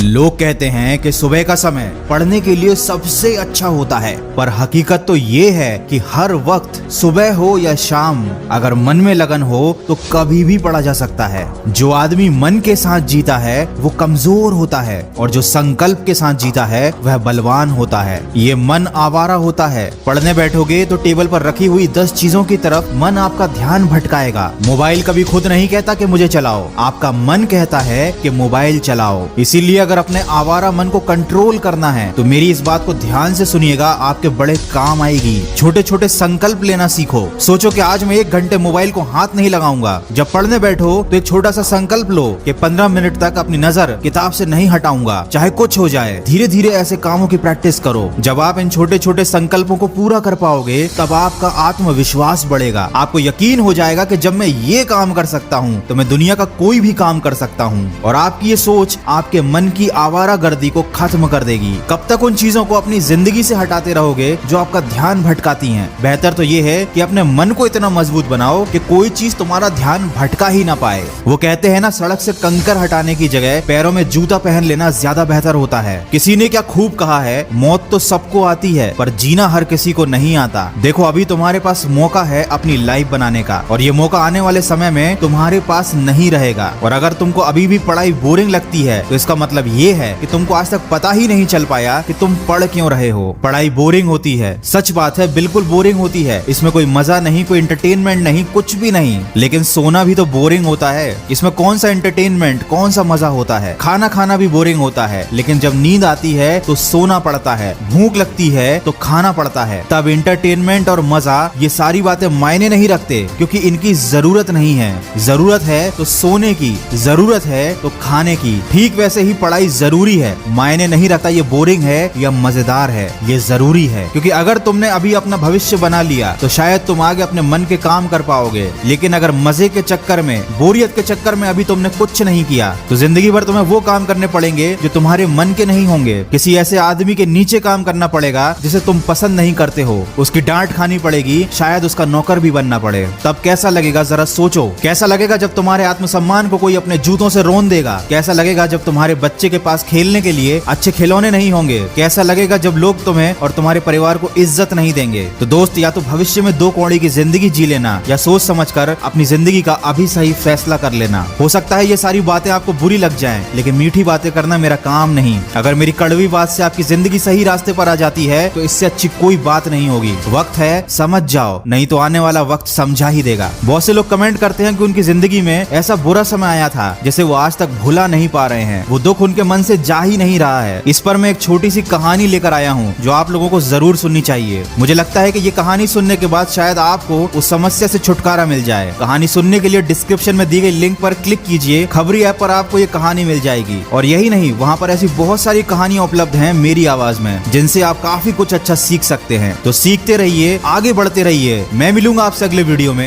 लोग कहते हैं कि सुबह का समय पढ़ने के लिए सबसे अच्छा होता है, पर हकीकत तो ये है कि हर वक्त सुबह हो या शाम अगर मन में लगन हो तो कभी भी पढ़ा जा सकता है। जो आदमी मन के साथ जीता है वो कमजोर होता है और जो संकल्प के साथ जीता है वह बलवान होता है। ये मन आवारा होता है। पढ़ने बैठोगे तो टेबल पर रखी हुई 10 चीजों की तरफ मन आपका ध्यान भटकाएगा। मोबाइल कभी खुद नहीं कहता कि मुझे चलाओ, आपका मन कहता है कि मोबाइल चलाओ। इसीलिए अगर अपने आवारा मन को कंट्रोल करना है तो मेरी इस बात को ध्यान से सुनिएगा, आपके बड़े काम आएगी। छोटे छोटे संकल्प लेना सीखो। सोचो कि आज मैं 1 घंटे मोबाइल को हाथ नहीं लगाऊंगा। जब पढ़ने बैठो तो एक छोटा सा संकल्प लो कि 15 मिनट तक अपनी नजर किताब से नहीं हटाऊंगा, चाहे कुछ हो जाए। धीरे धीरे ऐसे कामों की प्रैक्टिस करो। जब आप इन छोटे छोटे संकल्पों को पूरा कर पाओगे तब आपका आत्मविश्वास बढ़ेगा। आपको यकीन हो जाएगा कि जब मैं ये काम कर सकता हूँ तो मैं दुनिया का कोई भी काम कर सकता हूँ। और आपकी ये सोच आपके मन की आवारागर्दी को खत्म कर देगी। कब तक उन चीजों को अपनी जिंदगी से हटाते रहोगे जो आपका ध्यान भटकाती हैं? बेहतर तो ये है कि अपने मन को इतना मजबूत बनाओ कि कोई चीज तुम्हारा ध्यान भटका ही ना पाए। वो कहते हैं ना, सड़क से कंकर हटाने की जगह पैरों में जूता पहन लेना ज्यादा बेहतर होता है। किसी ने क्या खूब कहा है, मौत तो सबको आती है पर जीना हर किसी को नहीं आता। देखो अभी तुम्हारे पास मौका है अपनी लाइफ बनाने का, और ये मौका आने वाले समय में तुम्हारे पास नहीं रहेगा। और अगर तुमको अभी भी पढ़ाई बोरिंग लगती है तो इसका मतलब ये है कि तुमको आज तक पता ही नहीं चल पाया कि तुम पढ़ क्यों रहे हो। पढ़ाई बोरिंग होती है, सच बात है, बिल्कुल बोरिंग होती है। इसमें कोई मजा नहीं, कोई एंटरटेनमेंट नहीं, कुछ भी नहीं। लेकिन सोना भी तो बोरिंग होता है। इसमें कौन सा एंटरटेनमेंट, कौन सा मजा होता है? खाना खाना भी बोरिंग होता है, लेकिन जब नींद आती है तो सोना पड़ता है। भूख लगती है तो खाना पड़ता है। तब एंटरटेनमेंट और मजा, ये सारी बातें मायने नहीं रखते, क्योंकि इनकी जरूरत नहीं है। जरूरत है तो सोने की, जरूरत है तो खाने की। ठीक वैसे ही पढ़ाई जरूरी है। मायने नहीं रखता ये बोरिंग है या मजेदार है, ये जरूरी है। क्योंकि अगर तुमने अभी अपना भविष्य बना लिया तो शायद तुम आगे अपने मन के काम कर पाओगे। लेकिन अगर मजे के चक्कर में, बोरियत के चक्कर में अभी तुमने कुछ नहीं किया तो जिंदगी भर तुम्हें वो काम करने पड़ेंगे जो तुम्हारे मन के नहीं होंगे। किसी ऐसे आदमी के नीचे काम करना पड़ेगा जिसे तुम पसंद नहीं करते हो। उसकी डांट खानी पड़ेगी, शायद उसका नौकर भी बनना पड़े। तब कैसा लगेगा जरा सोचो। कैसा लगेगा जब तुम्हारे आत्मसम्मान को कोई अपने जूतों से रोन देगा? कैसा लगेगा जब तुम्हारे बच्चे के पास खेलने के लिए अच्छे खिलौने नहीं होंगे? कैसा लगेगा जब लोग तुम्हें और तुम्हारे परिवार को इज्जत नहीं देंगे? तो दोस्त, या तो भविष्य में 2 कौड़ी की जिंदगी जी लेना या सोच समझकर अपनी जिंदगी का अभी सही फैसला कर लेना। हो सकता है ये सारी बातें आपको बुरी लग जाएं, लेकिन मीठी बातें करना मेरा काम नहीं। अगर मेरी कड़वी बात से आपकी जिंदगी सही रास्ते पर आ जाती है तो इससे अच्छी कोई बात नहीं होगी। वक्त है, समझ जाओ, नहीं तो आने वाला वक्त समझा ही देगा। बहुत से लोग कमेंट करते हैं कि उनकी जिंदगी में ऐसा बुरा समय आया था जिसे वो आज तक भुला नहीं पा रहे हैं। वो दुख उनके मन से जा ही नहीं रहा है। इस पर मैं एक छोटी सी कहानी लेकर आया हूँ जो आप लोगों को जरूर सुननी चाहिए। मुझे लगता है कि ये कहानी सुनने के बाद शायद आपको उस समस्या से छुटकारा मिल जाए। कहानी सुनने के लिए डिस्क्रिप्शन में दी गई लिंक पर क्लिक कीजिए। खबरी ऐप पर आपको ये कहानी मिल जाएगी। और यही नहीं, वहाँ पर ऐसी बहुत सारी कहानियां उपलब्ध हैं मेरी आवाज में, जिनसे आप काफी कुछ अच्छा सीख सकते हैं। तो सीखते रहिए, आगे बढ़ते रहिए। मैं मिलूंगा आपसे अगले वीडियो में।